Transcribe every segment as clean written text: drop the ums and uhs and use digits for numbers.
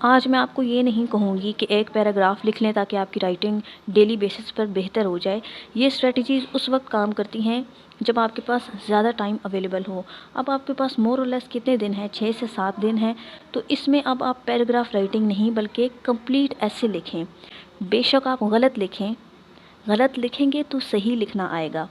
آج میں آپ کو یہ نہیں کہوں گی کہ ایک پیراگراف لکھ لیں تاکہ آپ کی رائٹنگ ڈیلی بیسس پر بہتر ہو جائے. یہ اسٹریٹجیز اس وقت کام کرتی ہیں جب آپ کے پاس زیادہ ٹائم اویلیبل ہو. اب آپ کے پاس مور اور لیس کتنے دن ہیں؟ 6 سے 7 دن ہیں. تو اس میں اب آپ پیراگراف رائٹنگ نہیں بلکہ کمپلیٹ ایسے لکھیں. بے شک آپ غلط لکھیں گے تو صحیح لکھنا آئے گا.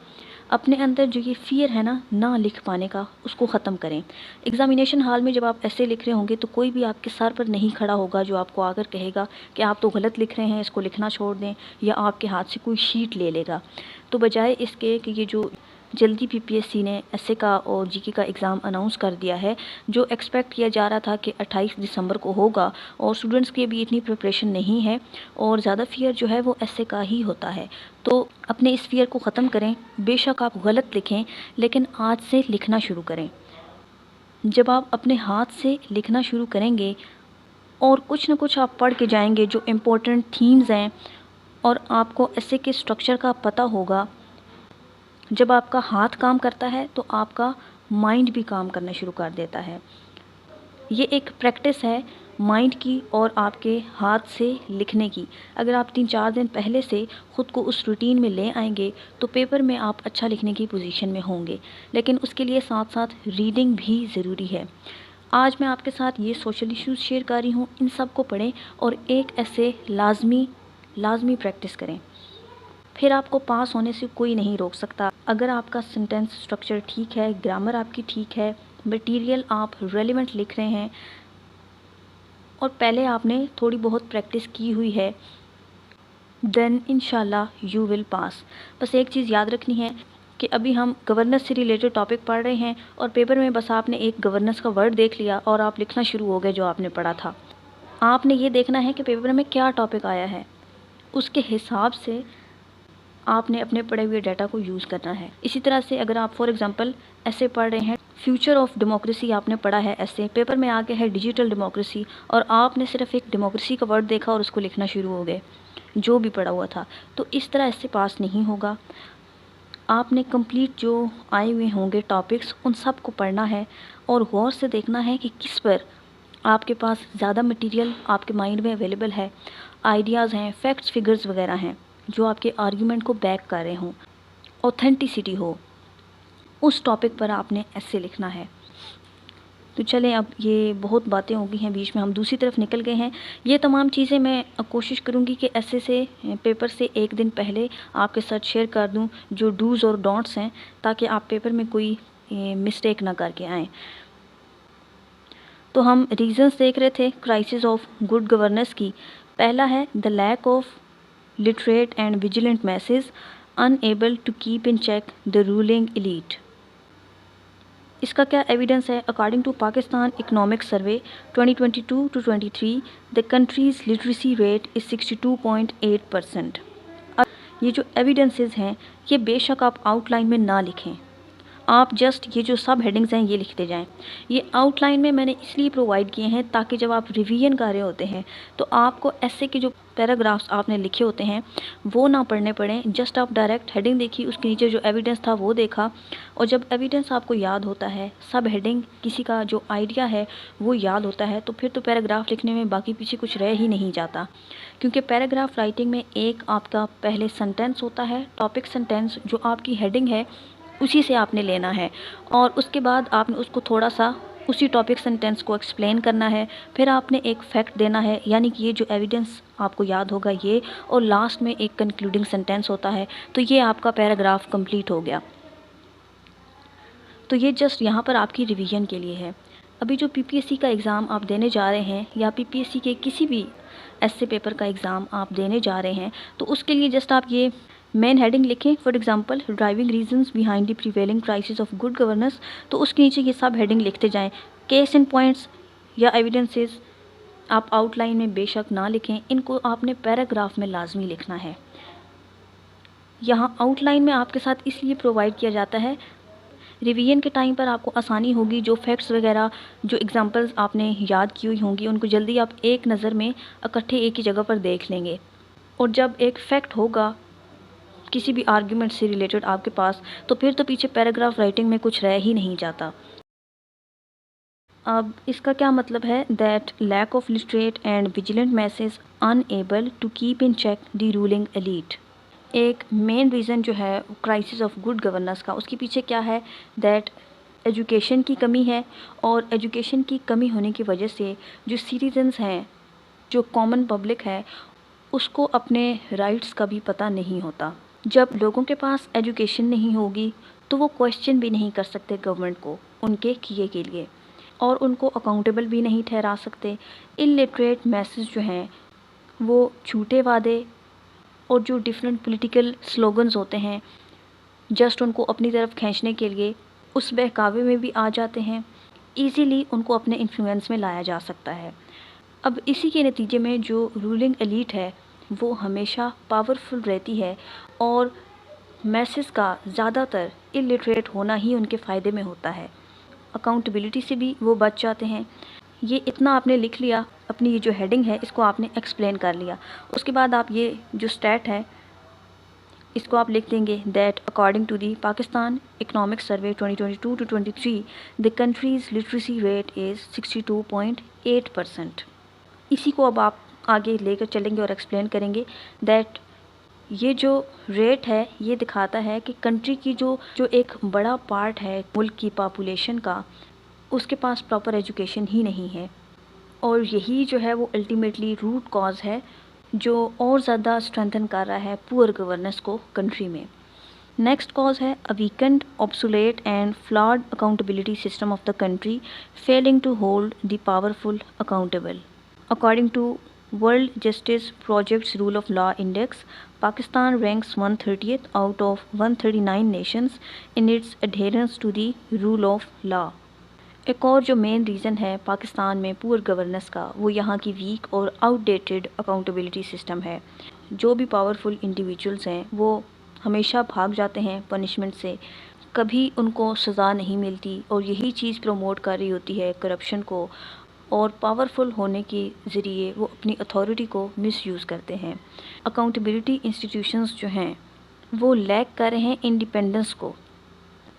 اپنے اندر جو یہ فیئر ہے نا نہ لکھ پانے کا، اس کو ختم کریں. ایگزامینیشن ہال میں جب آپ ایسے لکھ رہے ہوں گے تو کوئی بھی آپ کے سر پر نہیں کھڑا ہوگا جو آپ کو آ کر کہے گا کہ آپ تو غلط لکھ رہے ہیں، اس کو لکھنا چھوڑ دیں، یا آپ کے ہاتھ سے کوئی شیٹ لے لے گا. تو بجائے اس کے کہ یہ جو جلدی پی پی ایس سی نے ایس اے کا اور جی کے کا ایگزام اناؤنس کر دیا ہے، جو ایکسپیکٹ کیا جا رہا تھا کہ 28 دسمبر کو ہوگا، اور اسٹوڈنٹس کی ابھی اتنی پریپریشن نہیں ہے اور زیادہ فیئر جو ہے وہ ایس اے کا ہی ہوتا ہے. تو اپنے اس فیئر کو ختم کریں. بے شک آپ غلط لکھیں لیکن آج سے لکھنا شروع کریں. جب آپ اپنے ہاتھ سے لکھنا شروع کریں گے اور کچھ نہ کچھ آپ پڑھ کے جائیں گے جو امپورٹنٹ تھیمز ہیں، اور آپ کو ایسے کے اسٹرکچر کا پتہ ہوگا. جب آپ کا ہاتھ کام کرتا ہے تو آپ کا مائنڈ بھی کام کرنا شروع کر دیتا ہے. یہ ایک پریکٹس ہے مائنڈ کی اور آپ کے ہاتھ سے لکھنے کی. اگر آپ 3-4 دن پہلے سے خود کو اس روٹین میں لے آئیں گے تو پیپر میں آپ اچھا لکھنے کی پوزیشن میں ہوں گے. لیکن اس کے لیے ساتھ ساتھ ریڈنگ بھی ضروری ہے. آج میں آپ کے ساتھ یہ سوشل ایشوز شیئر کر رہی ہوں، ان سب کو پڑھیں اور ایک ایسے لازمی پریکٹس کریں. پھر آپ کو پاس ہونے سے کوئی نہیں روک سکتا. اگر آپ کا سینٹینس اسٹرکچر ٹھیک ہے، گرامر آپ کی ٹھیک ہے، مٹیریل آپ ریلیونٹ لکھ رہے ہیں اور پہلے آپ نے تھوڑی بہت پریکٹس کی ہوئی ہے، دین انشاءاللہ یو ول پاس. بس ایک چیز یاد رکھنی ہے کہ ابھی ہم گورننس سے ریلیٹڈ ٹاپک پڑھ رہے ہیں اور پیپر میں بس آپ نے ایک گورننس کا ورڈ دیکھ لیا اور آپ لکھنا شروع ہو گئے جو آپ نے پڑھا تھا. آپ نے یہ دیکھنا ہے کہ پیپر میں کیا ٹاپک آیا ہے، اس کے حساب سے آپ نے اپنے پڑھے ہوئے ڈیٹا کو یوز کرنا ہے. اسی طرح سے اگر آپ فار ایگزامپل ایسے پڑھ رہے ہیں، فیوچر آف ڈیموکریسی آپ نے پڑھا ہے، ایسے پیپر میں آ گیا ہے ڈیجیٹل ڈیموکریسی، اور آپ نے صرف ایک ڈیموکریسی کا ورڈ دیکھا اور اس کو لکھنا شروع ہو گئے جو بھی پڑھا ہوا تھا، تو اس طرح اس سے پاس نہیں ہوگا. آپ نے کمپلیٹ جو آئے ہوئے ہوں گے ٹاپکس ان سب کو پڑھنا ہے اور غور سے دیکھنا ہے کہ کس پر آپ کے پاس زیادہ مٹیریل آپ کے مائنڈ میں اویلیبل ہے، آئیڈیاز ہیں، فیکٹس فگرز وغیرہ ہیں جو آپ کے آرگیومنٹ کو بیک کر رہے ہوں، اوتھینٹیسٹی ہو، اس ٹاپک پر آپ نے ایسے لکھنا ہے. تو چلیں اب یہ بہت باتیں ہو گئی ہیں، بیچ میں ہم دوسری طرف نکل گئے ہیں. یہ تمام چیزیں میں کوشش کروں گی کہ ایسے سے پیپر سے ایک دن پہلے آپ کے ساتھ شیئر کر دوں جو ڈوز اور ڈونٹس ہیں، تاکہ آپ پیپر میں کوئی مسٹیک نہ کر کے آئیں. تو ہم ریزنز دیکھ رہے تھے کرائسس آف گڈ گورننس کی. پہلا ہے the lack of literate and vigilant masses unable to keep in check the ruling elite. اس کا کیا ایویڈنس ہے؟ According to Pakistan economic survey 2022-23 the country's literacy rate is 62.8%. اب یہ جو ایویڈنسز ہیں یہ بے شک آپ آؤٹ لائن میں نہ لکھیں، آپ جسٹ یہ جو سب ہیڈنگز ہیں یہ لکھتے جائیں. یہ آؤٹ لائن میں نے اس لیے پرووائڈ کیے ہیں تاکہ جب آپ ریویژن کر رہے ہوتے ہیں تو آپ کو ایسے کے جو پیراگرافس آپ نے لکھے ہوتے ہیں وہ نہ پڑھنے پڑیں. جسٹ آپ ڈائریکٹ ہیڈنگ دیکھی، اس کے نیچے جو ایویڈنس تھا وہ دیکھا، اور جب ایویڈنس آپ کو یاد ہوتا ہے، سب ہیڈنگ کسی کا جو آئیڈیا ہے وہ یاد ہوتا ہے، تو پھر تو پیراگراف لکھنے میں باقی پیچھے کچھ رہ ہی نہیں جاتا. کیونکہ پیراگراف رائٹنگ میں ایک آپ کا پہلے سنٹینس ہوتا ہے، ٹاپک سنٹینس جو آپ کی ہیڈنگ ہے اسی سے آپ نے لینا ہے، اور اس کے بعد آپ نے اس کو تھوڑا سا اسی ٹاپک سنٹینس کو ایکسپلین کرنا ہے. پھر آپ نے ایک فیکٹ دینا ہے، یعنی کہ یہ جو ایویڈنس آپ کو یاد ہوگا یہ، اور لاسٹ میں ایک کنکلوڈنگ سنٹینس ہوتا ہے. تو یہ آپ کا پیراگراف کمپلیٹ ہو گیا. تو یہ جسٹ یہاں پر آپ کی ریویژن کے لیے ہے. ابھی جو پی پی ایس سی کا ایگزام آپ دینے جا رہے ہیں، یا پی پی ایس سی کے کسی بھی ایسے پیپر کا ایگزام آپ دینے جا رہے ہیں، تو اس کے لیے جسٹ آپ یہ مین ہیڈنگ لکھیں. For example driving reasons behind the prevailing crisis of good governance, تو اس کے نیچے یہ سب ہیڈنگ لکھتے جائیں. کیس اینڈ پوائنٹس یا ایویڈنسز آپ آؤٹ لائن میں بے شک نہ لکھیں، ان کو آپ نے پیراگراف میں لازمی لکھنا ہے. یہاں آؤٹ لائن میں آپ کے ساتھ اس لیے پرووائڈ کیا جاتا ہے، ریویژن کے ٹائم پر آپ کو آسانی ہوگی، جو فیکٹس وغیرہ جو ایگزامپلز آپ نے یاد کی ہوئی ہوں گی ان کو جلدی آپ ایک نظر میں اکٹھے ایک ہی جگہ پر دیکھ لیں گے. اور جب ایک فیکٹ ہوگا کسی بھی آرگیومنٹ سے ریلیٹڈ آپ کے پاس، تو پھر تو پیچھے پیراگراف رائٹنگ میں کچھ رہ ہی نہیں جاتا. اب اس کا کیا مطلب ہے؟ That lack of literate and vigilant masses enable to keep in check the ruling elite. ایک مین ریزن جو ہے کرائسس آف گڈ گورننس کا، اس کے پیچھے کیا ہے؟ دیٹ ایجوکیشن کی کمی ہے، اور ایجوکیشن کی کمی ہونے کی وجہ سے جو سٹیزنز ہیں، جو کامن پبلک ہے، اس کو اپنے رائٹس کا بھی پتہ نہیں ہوتا. جب لوگوں کے پاس ایجوکیشن نہیں ہوگی تو وہ کویسچن بھی نہیں کر سکتے گورنمنٹ کو ان کے کیے کے لیے، اور ان کو اکاؤنٹیبل بھی نہیں ٹھہرا سکتے. الٹریٹ میسز جو ہیں وہ جھوٹے وعدے اور جو ڈفرینٹ پولیٹیکل سلوگنز ہوتے ہیں، جسٹ ان کو اپنی طرف کھینچنے کے لیے اس بہکاوے میں بھی آ جاتے ہیں. ایزیلی ان کو اپنے انفلوئنس میں لایا جا سکتا ہے. اب اسی کے نتیجے میں جو رولنگ ایلیٹ ہے وہ ہمیشہ پاورفل رہتی ہے، اور میسز کا زیادہ تر الٹریٹ ہونا ہی ان کے فائدے میں ہوتا ہے. اکاؤنٹیبلٹی سے بھی وہ بچ جاتے ہیں. یہ اتنا آپ نے لکھ لیا، اپنی یہ جو ہیڈنگ ہے اس کو آپ نے ایکسپلین کر لیا. اس کے بعد آپ یہ جو اسٹیٹ ہے اس کو آپ لکھ دیں گے that according to the Pakistan economic survey 2022-23 the country's literacy rate is 62.8%. اسی کو اب آپ آگے لے کر چلیں گے اور ایکسپلین کریں گے دیٹ یہ جو ریٹ ہے یہ دکھاتا ہے کہ کنٹری کی جو ایک بڑا پارٹ ہے ملک کی پاپولیشن کا، اس کے پاس پراپر ایجوکیشن ہی نہیں ہے، اور یہی جو ہے وہ الٹیمیٹلی روٹ کاز ہے جو اور زیادہ اسٹرینتھن کر رہا ہے پور گورننس کو کنٹری میں. نیکسٹ کاز ہے a weakened, obsolete and flawed accountability system of the country failing to hold the powerful accountable. According to World Justice Project's Rule of Law Index, Pakistan ranks 130th out of 139 nations in its adherence to the rule of law. ایک اور جو main reason ہے پاکستان میں پور governance کا، وہ یہاں کی ویک اور آؤٹ ڈیٹڈ اکاؤنٹیبلٹی سسٹم ہے. جو بھی پاورفل انڈیویجولز ہیں وہ ہمیشہ بھاگ جاتے ہیں پنشمنٹ سے، کبھی ان کو سزا نہیں ملتی، اور یہی چیز پروموٹ کر رہی ہوتی ہے کرپشن کو، اور پاورفل ہونے کے ذریعے وہ اپنی اتھارٹی کو مس یوز کرتے ہیں. اکاؤنٹیبلٹی انسٹیٹیوشنز جو ہیں وہ لیک کر رہے ہیں انڈیپینڈنس کو،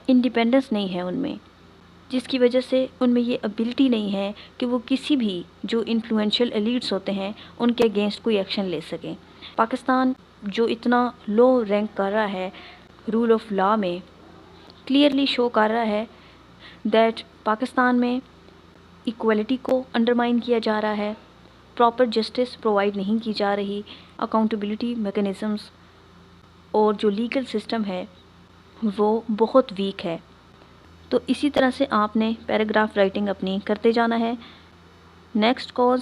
انڈیپینڈنس نہیں ہے ان میں، جس کی وجہ سے ان میں یہ ابیلٹی نہیں ہے کہ وہ کسی بھی جو انفلوئنشل ایلیٹس ہوتے ہیں ان کے اگینسٹ کوئی ایکشن لے سکیں. پاکستان جو اتنا لو رینک کر رہا ہے رول آف لا میں، کلیئرلی شو کر رہا ہے دیٹ پاکستان میں ایکویلٹی کو انڈرمائن کیا جا رہا ہے، پراپر جسٹس پرووائڈ نہیں کی جا رہی، اکاؤنٹیبلٹی میکینزمز اور جو لیگل سسٹم ہے وہ بہت ویک ہے. تو اسی طرح سے آپ نے پیراگراف رائٹنگ اپنی کرتے جانا ہے. Next cause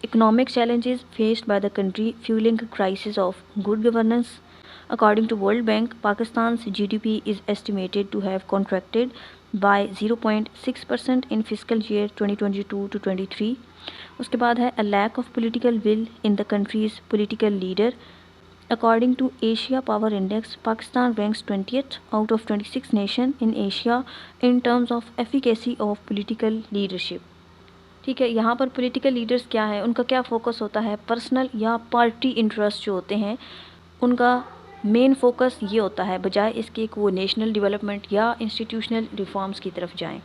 economic challenges faced by the country fueling crisis of good governance. According to world bank, Pakistan's GDP is estimated to have contracted by 0.6% in fiscal year 2022-23. اس کے بعد ہے a lack of political will in the country's political leader. According to Asia Power Index, Pakistan ranks 20th out of 26 nations in Asia in terms of efficacy of political leadership. ٹھیک ہے، یہاں پر political leaders کیا ہے، ان کا کیا focus ہوتا ہے؟ Personal یا پارٹی انٹرسٹ جو ہوتے ہیں ان کا مین فوکس یہ ہوتا ہے، بجائے اس کے کہ وہ نیشنل ڈیولپمنٹ یا انسٹیٹیوشنل ریفارمز کی طرف جائیں.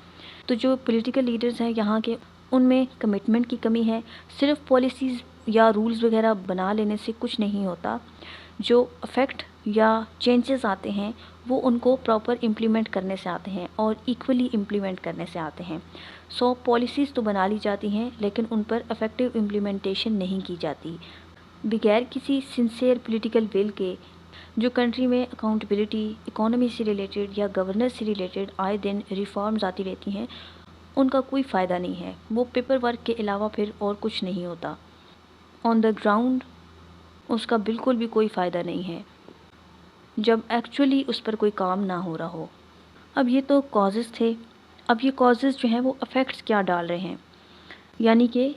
تو جو پولیٹیکل لیڈرز ہیں یہاں کے، ان میں کمٹمنٹ کی کمی ہے. صرف پالیسیز یا رولز وغیرہ بنا لینے سے کچھ نہیں ہوتا، جو افیکٹ یا چینجز آتے ہیں وہ ان کو پراپر امپلیمنٹ کرنے سے آتے ہیں اور ایکولی امپلیمنٹ کرنے سے آتے ہیں. پالیسیز تو بنا لی جاتی ہیں لیکن ان پر افیکٹو امپلیمنٹیشن نہیں کی جاتی. بغیر کسی سنسیئر پولیٹیکل ول کے جو کنٹری میں اکاؤنٹیبلٹی، اکانومی سے ریلیٹڈ یا گورننس سے ریلیٹڈ آئے دن ریفارمز آتی رہتی ہیں، ان کا کوئی فائدہ نہیں ہے. وہ پیپر ورک کے علاوہ پھر اور کچھ نہیں ہوتا. آن دا گراؤنڈ اس کا بالکل بھی کوئی فائدہ نہیں ہے جب ایکچولی اس پر کوئی کام نہ ہو رہا ہو. اب یہ تو کازز تھے. اب یہ کازز جو ہیں وہ افیکٹس کیا ڈال رہے ہیں، یعنی کہ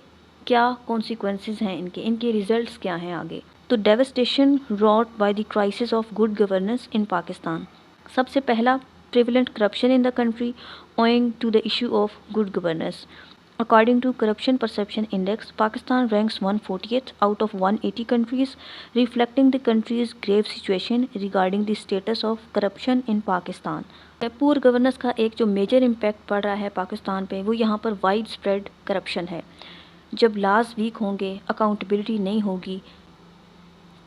کیا کانسیکوینسز ہیں ان کے ریزلٹس کیا ہیں آگے. تو devastation wrought by the crisis of good governance in Pakistan. سب سے پہلا prevalent corruption in the country owing to the issue of good governance. According to Corruption Perception Index, Pakistan ranks 140th out of 180 countries, reflecting the country's grave situation regarding the status of corruption in Pakistan. پور governance کا ایک جو major impact پڑ رہا ہے پاکستان پہ وہ یہاں پر وائڈ اسپریڈ کرپشن ہے. جب لاز ویک ہوں گے، اکاؤنٹیبلٹی نہیں ہوگی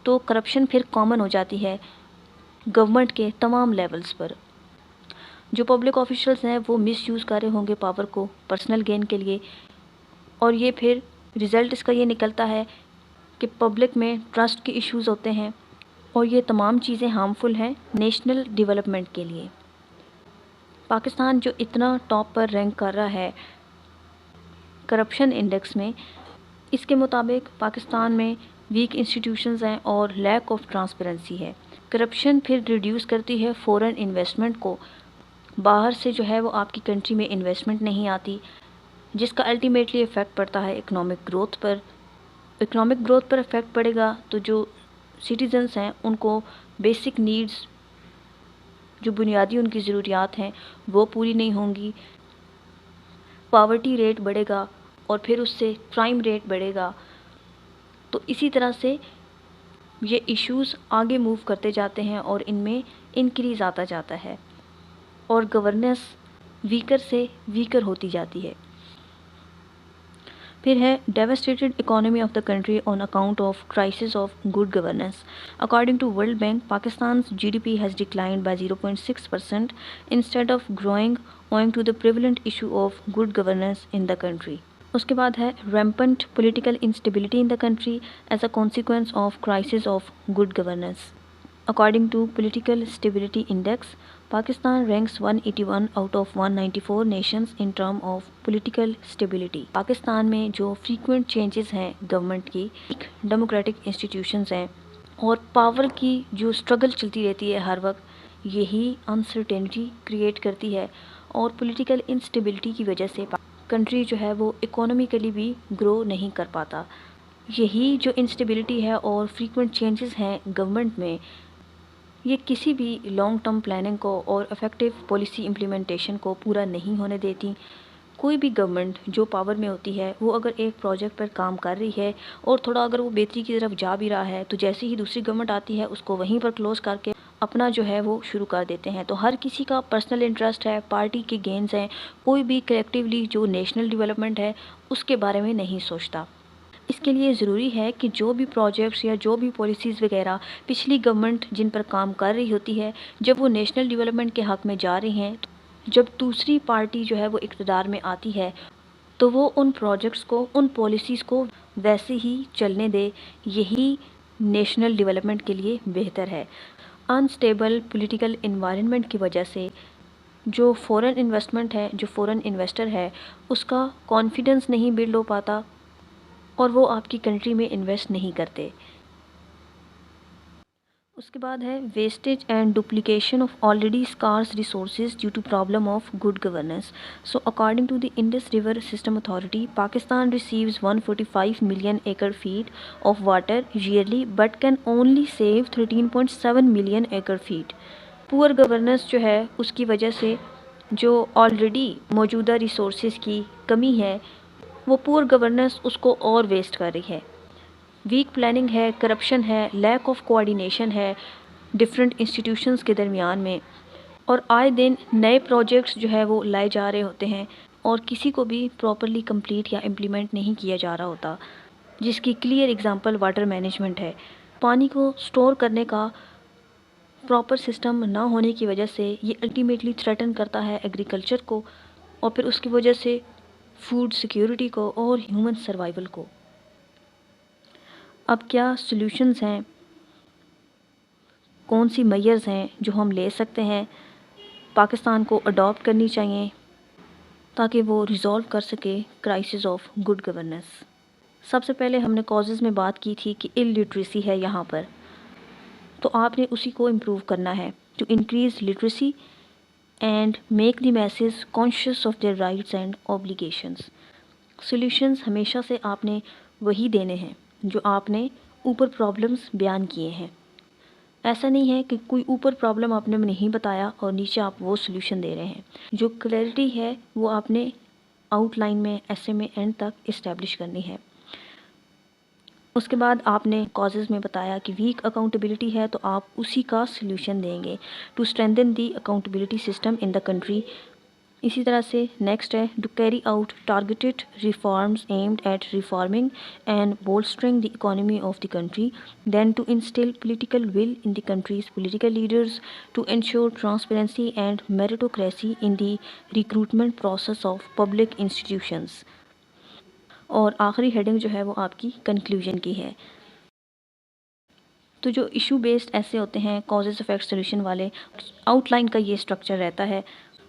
تو کرپشن پھر کامن ہو جاتی ہے گورنمنٹ کے تمام لیولز پر. جو پبلک آفیشلز ہیں وہ مس یوز کر رہے ہوں گے پاور کو پرسنل گین کے لیے، اور یہ پھر رزلٹ اس کا یہ نکلتا ہے کہ پبلک میں ٹرسٹ کے ایشوز ہوتے ہیں، اور یہ تمام چیزیں ہارمفل ہیں نیشنل ڈیولپمنٹ کے لیے. پاکستان جو اتنا ٹاپ پر رینک کر رہا ہے کرپشن انڈیکس میں، اس کے مطابق پاکستان میں ویک انسٹیٹیوشنز ہیں اور لیک آف ٹرانسپیرنسی ہے. کرپشن پھر ریڈیوس کرتی ہے فورن انویسٹمنٹ کو. باہر سے جو ہے وہ آپ کی کنٹری میں انویسٹمنٹ نہیں آتی، جس کا الٹیمیٹلی افیکٹ پڑتا ہے اکنامک گروتھ پر. اکنامک گروتھ پر افیکٹ پڑے گا تو جو سٹیزنز ہیں ان کو بیسک نیڈز، جو بنیادی ان کی ضروریات ہیں وہ پوری نہیں ہوں گی. پاورٹی ریٹ بڑھے گا اور پھر اس سے کرائم ریٹ بڑھے گا. تو اسی طرح سے یہ ایشوز آگے موو کرتے جاتے ہیں اور ان میں انکریز آتا جاتا ہے اور گورننس ویکر سے ویکر ہوتی جاتی ہے. پھر ہے devastated economy of the country on account of crisis of good governance. According to world bank, Pakistan's GDP has declined by 0.6% instead of growing owing to the prevalent issue of good governance in the country. اس کے بعد ہے rampant political instability in the country as a consequence of crisis of good governance. According to Political Stability Index, Pakistan ranks 181 out of 194 nations in terms of political stability. Pakistan میں جو frequent changes ہیں government کی، democratic institutions ہیں اور power کی جو struggle چلتی رہتی ہے ہر وقت، یہی انسرٹینٹی کریٹ کرتی ہے اور پولیٹیکل انسٹیبلٹی کی وجہ سے کنٹری جو ہے وہ اکانومیکلی بھی گرو نہیں کر پاتا. یہی جو انسٹیبلٹی ہے اور فریکوینٹ چینجز ہیں گورنمنٹ میں، یہ کسی بھی لانگ ٹرم پلاننگ کو اور افیکٹو پالیسی امپلیمنٹیشن کو پورا نہیں ہونے دیتی. کوئی بھی گورنمنٹ جو پاور میں ہوتی ہے وہ اگر ایک پروجیکٹ پر کام کر رہی ہے اور تھوڑا اگر وہ بہتری کی طرف جا بھی رہا ہے تو جیسے ہی دوسری گورنمنٹ آتی ہے اس کو وہیں پر کلوز کر کے اپنا جو ہے وہ شروع کر دیتے ہیں. تو ہر کسی کا پرسنل انٹرسٹ ہے، پارٹی کے گینز ہیں، کوئی بھی کلیکٹیولی جو نیشنل ڈیولپمنٹ ہے اس کے بارے میں نہیں سوچتا. اس کے لیے ضروری ہے کہ جو بھی پروجیکٹس یا جو بھی پالیسیز وغیرہ پچھلی گورنمنٹ جن پر کام کر رہی ہوتی ہے، جب وہ نیشنل ڈیولپمنٹ کے حق میں جا رہی ہیں، جب دوسری پارٹی جو ہے وہ اقتدار میں آتی ہے تو وہ ان پروجیکٹس کو، ان پالیسیز کو ویسے ہی چلنے دے. یہی نیشنل ڈیولپمنٹ کے لیے بہتر ہے. انسٹیبل پولیٹیکل انوائرمنٹ کی وجہ سے جو فورن انویسٹمنٹ ہے، جو فورن انویسٹر ہے، اس کا کانفیڈنس نہیں بلڈ ہو پاتا اور وہ آپ کی کنٹری میں انویسٹ نہیں کرتے. اس کے بعد ہے wastage and duplication of already scarce resources due to problem of good governance. So according to the Indus river system authority, Pakistan receives 145 million acre feet of water yearly but can only save 13.7 million acre feet. Poor governance جو ہے اس کی وجہ سے جو already موجودہ resources کی کمی ہے، وہ پور گورننس اس کو اور ویسٹ کر رہی ہے. ویک پلاننگ ہے، کرپشن ہے، لیک آف کوآرڈینیشن ہے ڈفرینٹ انسٹیٹیوشنز کے درمیان میں، اور آئے دن نئے پروجیکٹس جو ہے وہ لائے جا رہے ہوتے ہیں اور کسی کو بھی پراپرلی کمپلیٹ یا امپلیمنٹ نہیں کیا جا رہا ہوتا، جس کی کلیئر اگزامپل واٹر مینجمنٹ ہے. پانی کو سٹور کرنے کا پراپر سسٹم نہ ہونے کی وجہ سے یہ الٹیمیٹلی تھریٹن کرتا ہے ایگریکلچر کو اور پھر اس کی وجہ سے فوڈ سیکیورٹی کو اور ہیومن سروائیول کو. اب کیا سلوشنز ہیں، کون سی میئرز ہیں جو ہم لے سکتے ہیں، پاکستان کو اڈاپٹ کرنی چاہیے تاکہ وہ ریزالو کر سکے کرائسس آف گڈ گورننس. سب سے پہلے ہم نے کازز میں بات کی تھی کہ ال لٹریسی ہے یہاں پر، تو آپ نے اسی کو امپروو کرنا ہے to increase literacy and make the masses conscious of their rights and obligations. Solutions ہمیشہ سے آپ نے وہی دینے ہیں جو آپ نے اوپر پرابلمز بیان کیے ہیں. ایسا نہیں ہے کہ کوئی اوپر پرابلم آپ نے نہیں بتایا اور نیچے آپ وہ سلیوشن دے رہے ہیں. جو کلیئرٹی ہے وہ آپ نے آؤٹ لائن میں ایسے میں اینڈ تک اسٹیبلش کرنی ہے. اس کے بعد آپ نے کازز میں بتایا کہ ویک اکاؤنٹیبلٹی ہے تو آپ اسی کا سلیوشن دیں گے to strengthen the accountability system in the country. اسی طرح سے نیکسٹ ہے to carry out targeted reforms aimed at reforming and bolstering the economy of the country. Then to instill political will in the country's political leaders to ensure transparency and meritocracy in the recruitment process of public institutions. اور آخری heading جو ہے وہ آپ کی conclusion کی ہے. تو جو ایشو بیسڈ ایسے ہوتے ہیں کازز افیکٹ سولوشن والے، آؤٹ لائن کا یہ اسٹرکچر رہتا ہے.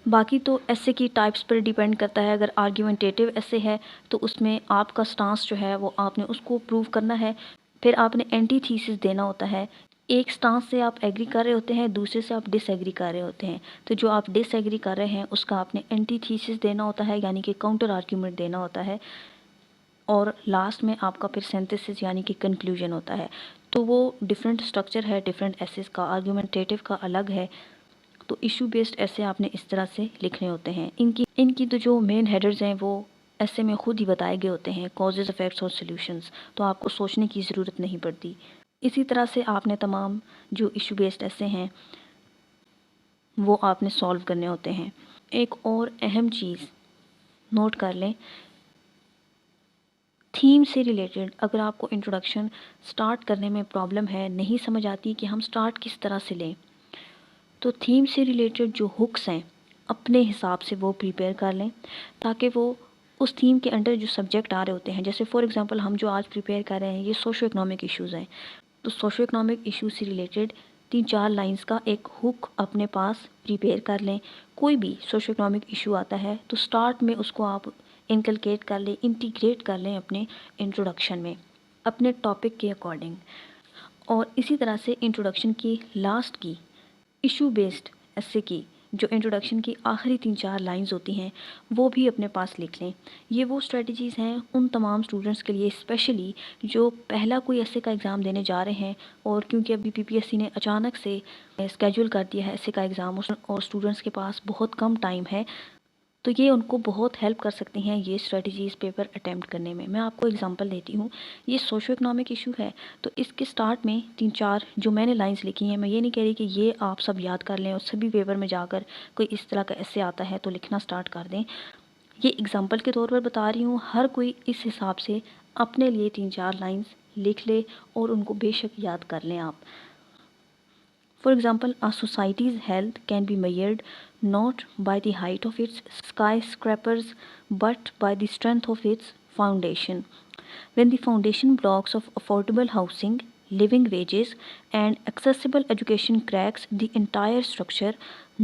باقی تو ایسے کی ٹائپس پر ڈیپینڈ کرتا ہے. اگر آرگیومنٹیٹیو ایسے ہے تو اس میں آپ کا سٹانس جو ہے وہ آپ نے اس کو پروو کرنا ہے. پھر آپ نے اینٹی تھیسس دینا ہوتا ہے. ایک سٹانس سے آپ ایگری کر رہے ہوتے ہیں، دوسرے سے آپ ڈس ایگری کر رہے ہوتے ہیں. تو جو آپ ڈس ایگری کر رہے ہیں اس کا آپ نے اینٹی تھیسس دینا ہوتا ہے، یعنی کہ کاؤنٹر آرگیومنٹ دینا ہوتا ہے. اور لاسٹ میں آپ کا پھر سینتھسس یعنی کہ کنکلوژن ہوتا ہے. تو وہ ڈفرینٹ اسٹرکچر ہے ڈفرینٹ ایسیز کا. آرگیومنٹیٹیو کا الگ ہے. تو ایشو بیسڈ ایسے آپ نے اس طرح سے لکھنے ہوتے ہیں. ان کی تو جو مین ہیڈرز ہیں وہ ایسے میں خود ہی بتائے گئے ہوتے ہیں، کازز افیکٹس اور سولوشنز. تو آپ کو سوچنے کی ضرورت نہیں پڑتی. اسی طرح سے آپ نے تمام جو ایشو بیسڈ ایسے ہیں وہ آپ نے سالو کرنے ہوتے ہیں. ایک اور اہم چیز نوٹ کر لیں، تھیم سے ریلیٹڈ اگر آپ کو انٹروڈکشن سٹارٹ کرنے میں پرابلم ہے، نہیں سمجھ آتی کہ ہم سٹارٹ کس طرح سے لیں، تو تھیم سے ریلیٹڈ جو ہکس ہیں اپنے حساب سے وہ پریپیئر کر لیں تاکہ وہ اس تھیم کے انڈر جو سبجیکٹ آ رہے ہوتے ہیں، جیسے فار ایگزامپل ہم جو آج پریپیئر کر رہے ہیں یہ سوشو اکنامک ایشوز ہیں. تو سوشو اکنامک ایشوز سے ریلیٹڈ 3-4 لائنز کا ایک ہک اپنے پاس پریپیئر کر لیں. کوئی بھی سوشو اکنامک ایشو آتا ہے تو سٹارٹ میں اس کو آپ انکلکیٹ کر لیں، انٹیگریٹ کر لیں اپنے انٹروڈکشن میں اپنے ٹاپک کے اکارڈنگ. اور اسی طرح سے انٹروڈکشن کی لاسٹ کی ایشو بیسڈ ایسے کی جو انٹروڈکشن کی آخری 3-4 لائنز ہوتی ہیں وہ بھی اپنے پاس لکھ لیں. یہ وہ اسٹریٹجیز ہیں ان تمام اسٹوڈنٹس کے لیے اسپیشلی جو پہلا کوئی ایسے کا ایگزام دینے جا رہے ہیں، اور کیونکہ ابھی پی پی ایس سی نے اچانک سے اسکیجول کر دیا ہے ایسے کا ایگزام اور اسٹوڈنٹس کے پاس بہت کم ٹائم ہے، تو یہ ان کو بہت ہیلپ کر سکتی ہیں یہ اسٹریٹجیز پیپر اٹیمپٹ کرنے میں. میں آپ کو اگزامپل دیتی ہوں. یہ سوشو اکنامک ایشو ہے تو اس کے سٹارٹ میں 3-4 جو میں نے لائنز لکھی ہیں، میں یہ نہیں کہہ رہی کہ یہ آپ سب یاد کر لیں اور سبھی پیپر میں جا کر کوئی اس طرح کا ایسے آتا ہے تو لکھنا سٹارٹ کر دیں. یہ اگزامپل کے طور پر بتا رہی ہوں. ہر کوئی اس حساب سے اپنے لیے 3-4 لائنز لکھ لے اور ان کو بے شک یاد کر لیں آپ. For example, a society's health can be measured not by the height of its skyscrapers but by the strength of its foundation. When the foundation blocks of affordable housing, living wages, and accessible education cracks, the entire structure,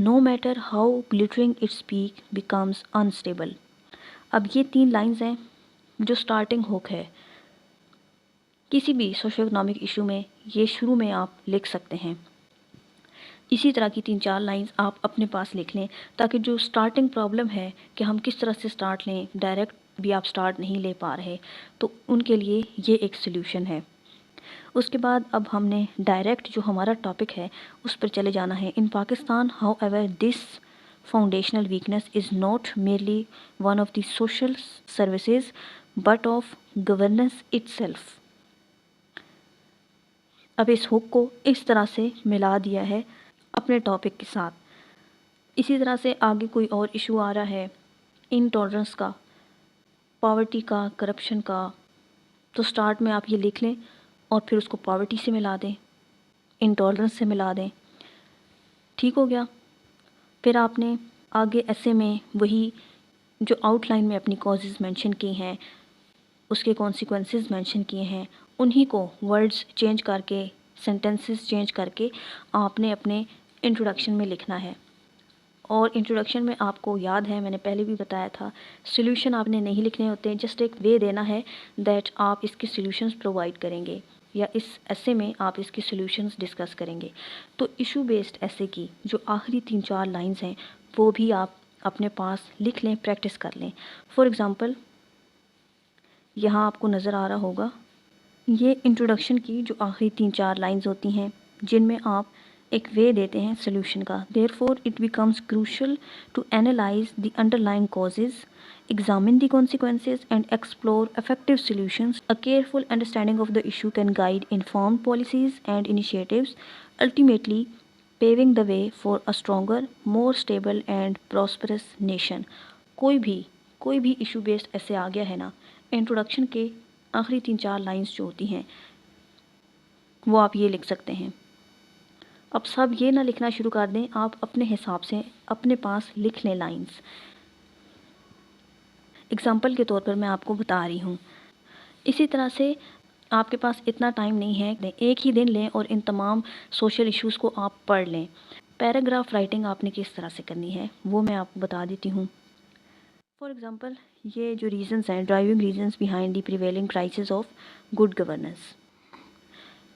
no matter how glittering its peak, becomes unstable. اب یہ 3 lines ہیں جو starting ہوک ہے. کسی بھی socio economic issue میں یہ شروع میں آپ لکھ سکتے ہیں. اسی طرح کی 3-4 لائنز آپ اپنے پاس لکھ لیں تاکہ جو سٹارٹنگ پرابلم ہے کہ ہم کس طرح سے سٹارٹ لیں، ڈائریکٹ بھی آپ سٹارٹ نہیں لے پا رہے، تو ان کے لیے یہ ایک سلیوشن ہے. اس کے بعد اب ہم نے ڈائریکٹ جو ہمارا ٹاپک ہے اس پر چلے جانا ہے. In Pakistan however this foundational weakness is not merely one of the social services but of governance itself. اب اس ہک کو اس طرح سے ملا دیا ہے اپنے ٹاپک کے ساتھ. اسی طرح سے آگے کوئی اور ایشو آ رہا ہے انٹالرنس کا، پاورٹی کا، کرپشن کا، تو سٹارٹ میں آپ یہ لکھ لیں اور پھر اس کو پاورٹی سے ملا دیں، انٹالرنس سے ملا دیں. ٹھیک ہو گیا. پھر آپ نے آگے ایسے میں وہی جو آؤٹ لائن میں اپنی کازز مینشن کی ہیں، اس کے کانسیکوینسز مینشن کیے ہیں، انہی کو ورڈز چینج کر کے، سینٹنسز چینج کر کے آپ نے اپنے انٹروڈکشن میں لکھنا ہے. اور انٹروڈکشن میں آپ کو یاد ہے میں نے پہلے بھی بتایا تھا سلیوشن آپ نے نہیں لکھنے ہوتے، جسٹ ایک وے دینا ہے دیٹ آپ اس کے سلیوشنز پرووائڈ کریں گے یا اس ایسے میں آپ اس کے سلیوشنز ڈسکس کریں گے. تو ایشو بیسڈ ایسے کی جو آخری 3-4 لائنز ہیں وہ بھی آپ اپنے پاس لکھ لیں، پریکٹس کر لیں. فار ایگزامپل یہاں آپ کو نظر آ رہا ہوگا یہ انٹروڈکشن کی جو آخری 3-4 لائنز ہوتی ہیں جن میں آپ ایک وے دیتے ہیں سلوشن کا. Therefore, it becomes crucial to analyze the underlying causes, examine the consequences, and explore effective solutions. A careful understanding of the issue can guide informed policies and initiatives, ultimately paving the way for a stronger, more stable, and prosperous nation. کوئی بھی issue based ایسے آ گیا ہے نا، introduction کے آخری 3-4 lines جو ہوتی ہیں وہ آپ یہ لکھ سکتے ہیں. اب سب یہ نہ لکھنا شروع کر دیں، آپ اپنے حساب سے اپنے پاس لکھ لیں لائنس. اگزامپل کے طور پر میں آپ کو بتا رہی ہوں. اسی طرح سے آپ کے پاس اتنا ٹائم نہیں ہے، ایک ہی دن لیں اور ان تمام سوشل ایشوز کو آپ پڑھ لیں. پیراگراف رائٹنگ آپ نے کس طرح سے کرنی ہے وہ میں آپ کو بتا دیتی ہوں. فار ایگزامپل، یہ جو ریزنز ہیں، driving reasons behind the prevailing crisis of good governance,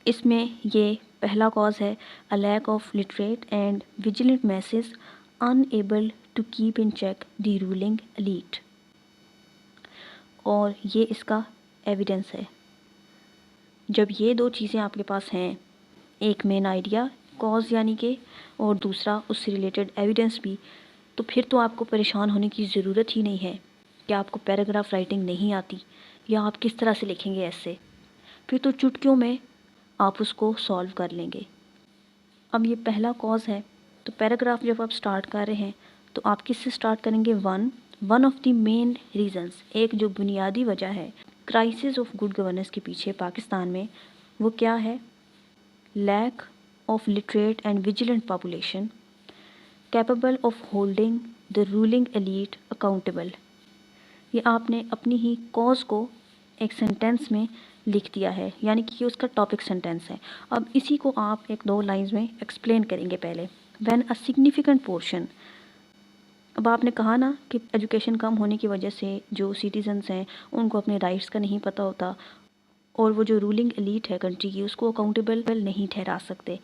اس میں یہ پہلا کاز ہے a lack of literate and vigilant masses unable to keep in check the ruling elite. اور یہ اس کا ایویڈنس ہے. جب یہ 2 چیزیں آپ کے پاس ہیں، ایک مین آئیڈیا کاز یعنی کہ، اور دوسرا اس سے ریلیٹڈ ایویڈنس بھی، تو پھر تو آپ کو پریشان ہونے کی ضرورت ہی نہیں ہے کہ آپ کو پیراگراف رائٹنگ نہیں آتی یا آپ کس طرح سے لکھیں گے ایسے. پھر تو چٹکیوں میں آپ اس کو سالو کر لیں گے. اب یہ پہلا کاز ہے، تو پیراگراف جب آپ سٹارٹ کر رہے ہیں تو آپ کس سے سٹارٹ کریں گے؟ One of the main reasons, ایک جو بنیادی وجہ ہے کرائسس آف گڈ گورننس کے پیچھے پاکستان میں، وہ کیا ہے؟ Leak of literate and vigilant population capable of holding the ruling elite accountable. یہ آپ نے اپنی ہی کاز کو ایک سینٹینس میں لکھ دیا ہے، یعنی کہ یہ اس کا ٹاپک سینٹینس ہے. اب اسی کو آپ 1-2 لائنز میں ایکسپلین کریں گے. پہلے وین اے سگنیفیکنٹ پورشن، اب آپ نے کہا نا کہ ایجوکیشن کم ہونے کی وجہ سے جو سٹیزنز ہیں ان کو اپنے رائٹس کا نہیں پتہ ہوتا، اور وہ جو رولنگ ایلیٹ ہے کنٹری کی اس کو اکاؤنٹیبل نہیں ٹھہرا سکتے.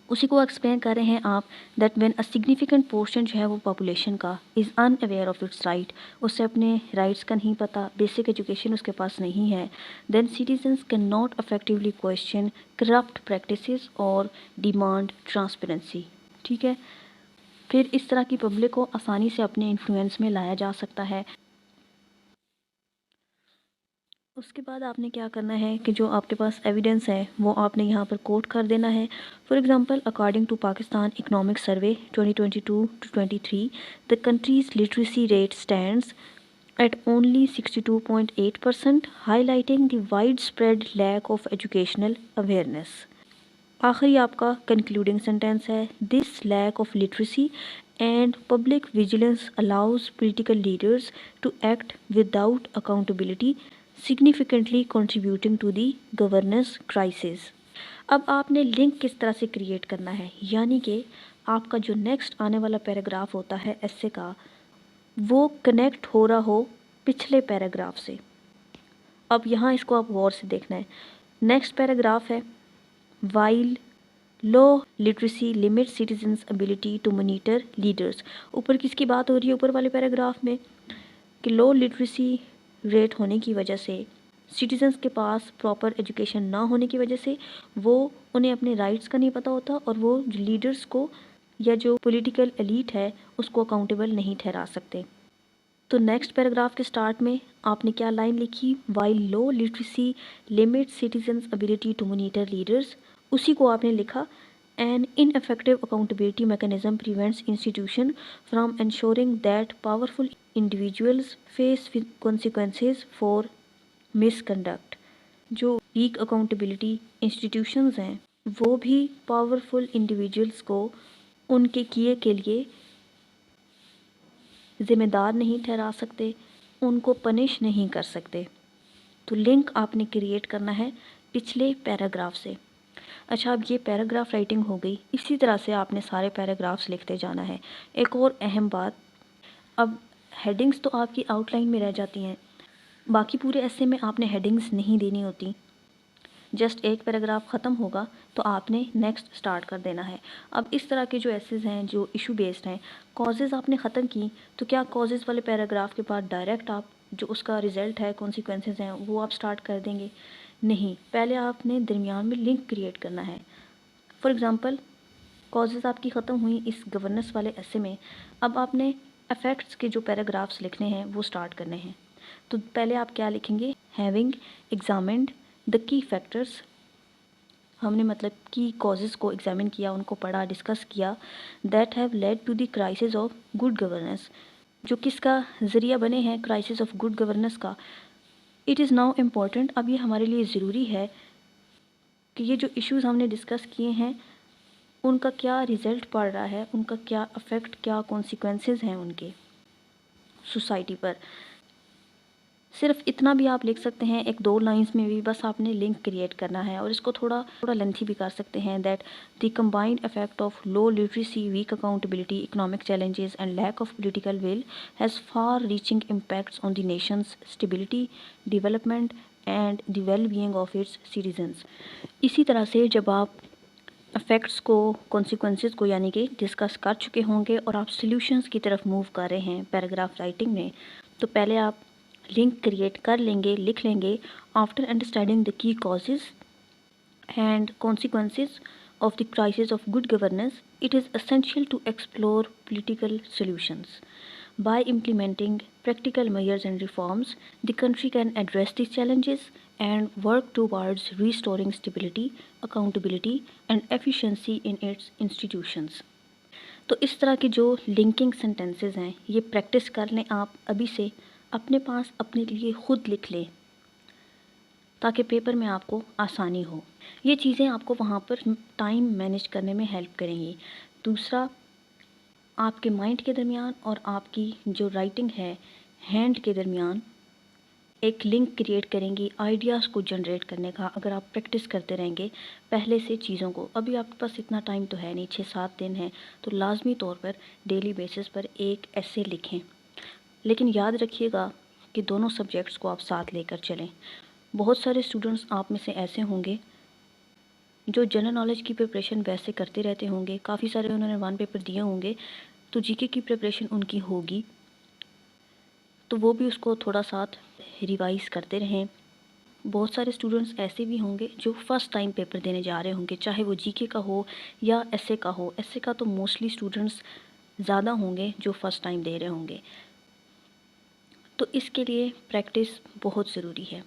اسی کو ایکسپلین کر رہے ہیں آپ that when a significant portion جو ہے وہ پاپولیشن کا از ان اویئر آف اٹس رائٹ، اس سے اپنے رائٹس کا نہیں پتہ، بیسک ایجوکیشن اس کے پاس نہیں ہے، then citizens can not effectively question corrupt practices اور ڈیمانڈ ٹرانسپیرنسی. ٹھیک ہے، پھر اس طرح کی پبلک کو آسانی سے اپنے انفلوئنس میں لایا جا سکتا ہے. اس کے بعد آپ نے کیا کرنا ہے کہ جو آپ کے پاس ایویڈنس ہے وہ آپ نے یہاں پر کوٹ کر دینا ہے. For example, according to Pakistan economic survey 2022-23 the country's literacy rate stands at only 62.8%, highlighting the widespread lack of educational awareness. آخری آپ کا کنکلوڈنگ سینٹینس ہے this lack of literacy and public vigilance allows political leaders to act without accountability significantly contributing to the governance crisis. اب آپ نے link کس طرح سے کریٹ کرنا ہے، یعنی کہ آپ کا جو نیکسٹ آنے والا پیراگراف ہوتا ہے ایسے کا، وہ کنیکٹ ہو رہا ہو پچھلے پیراگراف سے. اب یہاں اس کو آپ غور سے دیکھنا ہے. نیکسٹ پیراگراف ہے while low literacy limits citizens ability to monitor leaders. اوپر کس کی بات ہو رہی ہے اوپر والے پیراگراف میں؟ کہ لو لٹریسی ریٹ ہونے کی وجہ سے، سٹیزنز کے پاس پراپر ایجوکیشن نہ ہونے کی وجہ سے وہ انہیں اپنے رائٹس کا نہیں پتہ ہوتا، اور وہ جو لیڈرز کو یا جو پولیٹیکل ایلیٹ ہے اس کو اکاؤنٹیبل نہیں ٹھہرا سکتے. تو نیکسٹ پیراگراف کے سٹارٹ میں آپ نے کیا لائن لکھی؟ while low literacy limits citizens ability to monitor leaders. اسی کو آپ نے لکھا an ineffective accountability mechanism prevents institution from ensuring that powerful individuals face consequences for misconduct. جو weak accountability institutions ہیں وہ بھی powerful individuals کو ان کے کیے کے لیے ذمہ دار نہیں ٹھہرا سکتے، ان کو پنش نہیں کر سکتے. تو لنک آپ نے کریٹ کرنا ہے پچھلے پیراگراف سے. اچھا، اب یہ پیراگراف رائٹنگ ہو گئی. اسی طرح سے آپ نے سارے پیراگرافس لکھتے جانا ہے. ایک اور اہم بات، اب ہیڈنگس تو آپ کی آؤٹ لائن میں رہ جاتی ہیں، باقی پورے ایسے میں آپ نے ہیڈنگس نہیں دینی ہوتی. جسٹ ایک پیراگراف ختم ہوگا تو آپ نے نیکسٹ سٹارٹ کر دینا ہے. اب اس طرح کے جو ایسیز ہیں جو ایشو بیسڈ ہیں، کازز آپ نے ختم کی تو کیا کازز والے پیراگراف کے بعد ڈائریکٹ آپ جو اس کا ریزلٹ ہے، کانسیکوینسز ہیں، وہ آپ سٹارٹ کر دیں گے؟ نہیں، پہلے آپ نے درمیان میں لنک کریٹ کرنا ہے. فار ایگزامپل کازز آپ کی ختم ہوئی اس گورننس والے ایسے میں. اب آپ نے افیکٹس کے جو پیراگرافس لکھنے ہیں وہ سٹارٹ کرنے ہیں. تو پہلے آپ کیا لکھیں گے؟ ہیونگ ایگزامنڈ دا کی فیکٹرس. ہم نے مطلب کی کازز کو ایگزامن کیا، ان کو پڑھا، ڈسکس کیا. That have led to the crisis of good governance. جو کس کا ذریعہ بنے ہیں؟ کرائسس آف گڈ گورننس کا. It is now important. اب یہ ہمارے لیے ضروری ہے کہ یہ جو ایشوز ہم نے ڈسکس کیے ہیں ان کا کیا ریزلٹ پڑ رہا ہے، ان کا کیا افیکٹ، کیا کانسیکوینسز ہیں ان کے سوسائٹی پر. صرف اتنا بھی آپ لکھ سکتے ہیں ایک 2 لائنز میں بھی، بس آپ نے لنک کریٹ کرنا ہے اور اس کو تھوڑا لینتھی بھی کر سکتے ہیں. That the combined effect of low literacy, weak accountability, economic challenges and lack of political will has far reaching impacts on the nation's stability, development and the well being of its citizens. اسی طرح سے جب آپ effects کو، consequences کو یعنی کہ discuss کر چکے ہوں گے اور آپ سلیوشنز کی طرف موو کر رہے ہیں پیراگراف رائٹنگ میں، تو پہلے آپ لنک کریٹ کر لیں گے، لکھ لیں گے. After understanding the key causes and consequences of the crisis of good governance, it is essential to explore political solutions. By implementing practical measures and reforms, the country can address these challenges and work towards restoring stability, accountability, and efficiency in its institutions. تو اس طرح کی جو linking sentences ہیں یہ practice کر لیں آپ ابھی سے، اپنے پاس اپنے لیے خود لکھ لیں تاکہ پیپر میں آپ کو آسانی ہو. یہ چیزیں آپ کو وہاں پر ٹائم مینیج کرنے میں ہیلپ کریں گی. دوسرا، آپ کے مائنڈ کے درمیان اور آپ کی جو رائٹنگ ہے ہینڈ کے درمیان ایک لنک کریٹ کریں گی آئیڈیاز کو جنریٹ کرنے کا. اگر آپ پریکٹس کرتے رہیں گے پہلے سے چیزوں کو، ابھی آپ کے پاس اتنا ٹائم تو ہے نہیں، 6-7 دن ہیں، تو لازمی طور پر ڈیلی بیسس پر ایک ایسے لکھیں. لیکن یاد رکھیے گا کہ دونوں سبجیکٹس کو آپ ساتھ لے کر چلیں. بہت سارے اسٹوڈنٹس آپ میں سے ایسے ہوں گے جو جنرل نالج کی پریپریشن ویسے کرتے رہتے ہوں گے، کافی سارے انہوں نے 1 پیپر دیے ہوں گے، تو جی کے کی پریپریشن ان کی ہوگی، تو وہ بھی اس کو تھوڑا ساتھ ریوائز کرتے رہیں. بہت سارے اسٹوڈنٹس ایسے بھی ہوں گے جو فرسٹ ٹائم پیپر دینے جا رہے ہوں گے، چاہے وہ جی کے کا ہو یا ایسے کا ہو. ایسے کا تو موسٹلی اسٹوڈنٹس زیادہ ہوں گے جو فرسٹ ٹائم دے رہے ہوں گے. تو اس کے لیے پریکٹس بہت ضروری ہے.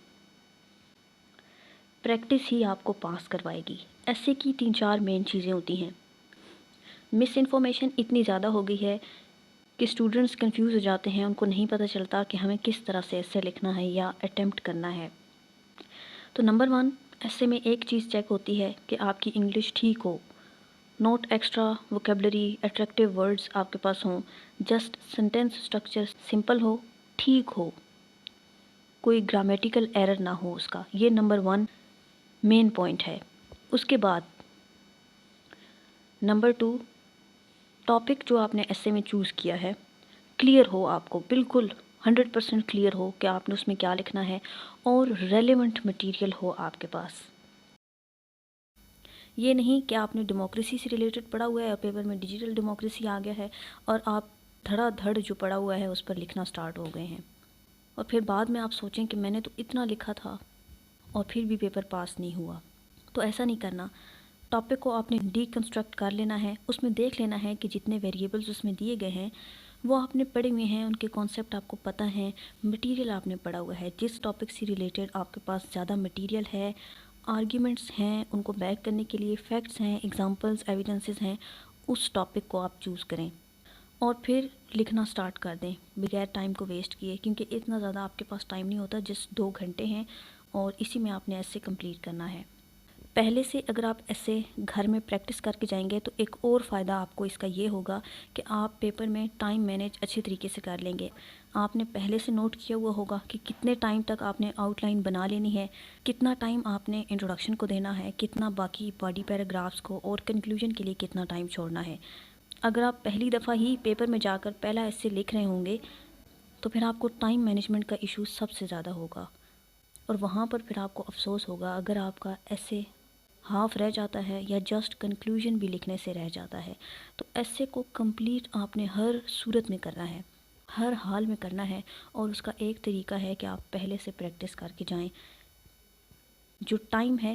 پریکٹس ہی آپ کو پاس کروائے گی. ایسے کی 3-4 مین چیزیں ہوتی ہیں. مس انفارمیشن اتنی زیادہ ہو گئی ہے کہ اسٹوڈنٹس کنفیوز ہو جاتے ہیں، ان کو نہیں پتہ چلتا کہ ہمیں کس طرح سے ایسے لکھنا ہے یا اٹیمپٹ کرنا ہے. تو نمبر 1 ایسے میں ایک چیز چیک ہوتی ہے کہ آپ کی انگلش ٹھیک ہو، not extra vocabulary, attractive words آپ کے پاس ہوں، جسٹ سینٹینس اسٹرکچر سمپل ہو، ٹھیک ہو، کوئی گرامیٹیکل ایرر نہ ہو اس کا. یہ نمبر 1 مین پوائنٹ ہے. اس کے بعد نمبر 2، ٹاپک جو آپ نے ایسے میں چوز کیا ہے کلیئر ہو، آپ کو بالکل 100% کلیئر ہو کہ آپ نے اس میں کیا لکھنا ہے، اور ریلیونٹ مٹیریل ہو آپ کے پاس. یہ نہیں کہ آپ نے ڈیموکریسی سے ریلیٹڈ پڑھا ہوا ہے اور پیپر میں ڈیجیٹل ڈیموکریسی آ گیا ہے اور آپ دھڑا دھڑ جو پڑھا ہوا ہے اس پر لکھنا سٹارٹ ہو گئے ہیں، اور پھر بعد میں آپ سوچیں کہ میں نے تو اتنا لکھا تھا اور پھر بھی پیپر پاس نہیں ہوا. تو ایسا نہیں کرنا. ٹاپک کو آپ نے ڈی کنسٹرکٹ کر لینا ہے، اس میں دیکھ لینا ہے کہ جتنے ویریبلز اس میں دیے گئے ہیں وہ آپ نے پڑھے ہوئے ہیں، ان کے کانسیپٹ آپ کو پتہ ہیں، مٹیریل آپ نے پڑھا ہوا ہے. جس ٹاپک سے ریلیٹڈ آپ کے پاس زیادہ مٹیریل ہے، آرگیومنٹس ہیں، ان کو بیک کرنے کے لیے فیکٹس ہیں، ایگزامپلز، ایویڈنسز ہیں، اس ٹاپک کو آپ چوز کریں اور پھر لکھنا سٹارٹ کر دیں بغیر ٹائم کو ویسٹ کیے، کیونکہ اتنا زیادہ آپ کے پاس ٹائم نہیں ہوتا. جسٹ 2 گھنٹے ہیں اور اسی میں آپ نے ایسے کمپلیٹ کرنا ہے. پہلے سے اگر آپ ایسے گھر میں پریکٹس کر کے جائیں گے تو ایک اور فائدہ آپ کو اس کا یہ ہوگا کہ آپ پیپر میں ٹائم مینیج اچھے طریقے سے کر لیں گے. آپ نے پہلے سے نوٹ کیا ہوا ہوگا کہ کتنے ٹائم تک آپ نے آؤٹ لائن بنا لینی ہے، کتنا ٹائم آپ نے انٹروڈکشن کو دینا ہے، کتنا باقی باڈی پیراگرافس کو، اور کنکلوژن کے لیے کتنا ٹائم چھوڑنا ہے. اگر آپ پہلی دفعہ ہی پیپر میں جا کر پہلا ایسے لکھ رہے ہوں گے تو پھر آپ کو ٹائم مینجمنٹ کا ایشو سب سے زیادہ ہوگا، اور وہاں پر پھر آپ کو افسوس ہوگا اگر آپ کا ایسے ہاف رہ جاتا ہے یا جسٹ کنکلوژن بھی لکھنے سے رہ جاتا ہے. تو ایسے کو کمپلیٹ آپ نے ہر صورت میں کرنا ہے، ہر حال میں کرنا ہے، اور اس کا ایک طریقہ ہے کہ آپ پہلے سے پریکٹس کر کے جائیں. جو ٹائم ہے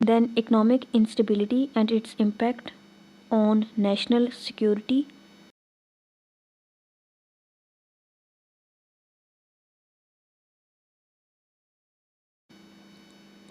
Then economic instability and its impact on national security.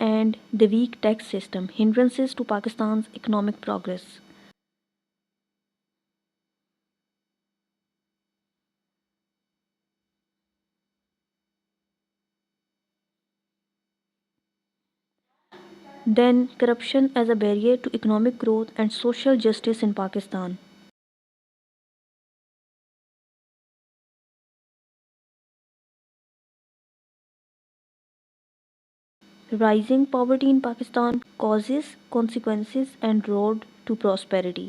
and the weak tax system, hindrances to Pakistan's economic progress. Then corruption as a barrier to economic growth and social justice in Pakistan. Rising poverty in Pakistan, causes, consequences and road to prosperity.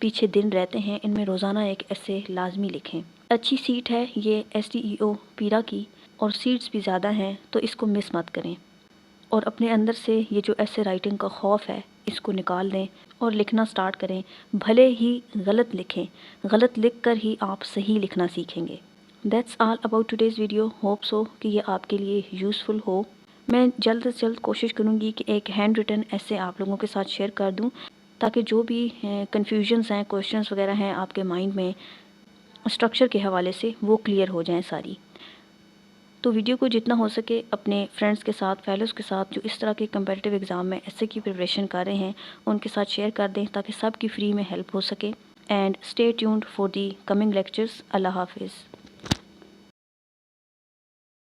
پیچھے دن رہتے ہیں ان میں روزانہ ایک ایسے لازمی لکھیں۔ اچھی سیٹ ہے یہ STEO پیرا کی اور سیٹس بھی زیادہ ہیں تو اس کو مس مت کریں، اور اپنے اندر سے یہ جو ایسے رائٹنگ کا خوف ہے اس کو نکال دیں اور لکھنا سٹارٹ کریں۔ بھلے ہی غلط لکھیں، غلط لکھ کر ہی آپ صحیح لکھنا سیکھیں گے۔ That's all about today's video, hope so کہ یہ آپ کے لیے یوزفل ہو۔ میں جلد از جلد کوشش کروں گی کہ ایک ہینڈ ریٹن ایسے آپ لوگوں کے ساتھ شیئر کر دوں تاکہ جو بھی کنفیوژنس ہیں، کویشچنس وغیرہ ہیں آپ کے مائنڈ میں اسٹرکچر کے حوالے سے، وہ کلیئر ہو جائیں ساری۔ تو ویڈیو کو جتنا ہو سکے اپنے فرینڈس کے ساتھ، فیلوز کے ساتھ جو اس طرح کے کمپیٹیٹیو ایگزام میں ایسے کی پریپریشن کر رہے ہیں ان کے ساتھ شیئر کر دیں تاکہ سب کی فری میں ہیلپ ہو سکے۔ And stay tuned for the coming lectures. اللہ حافظ۔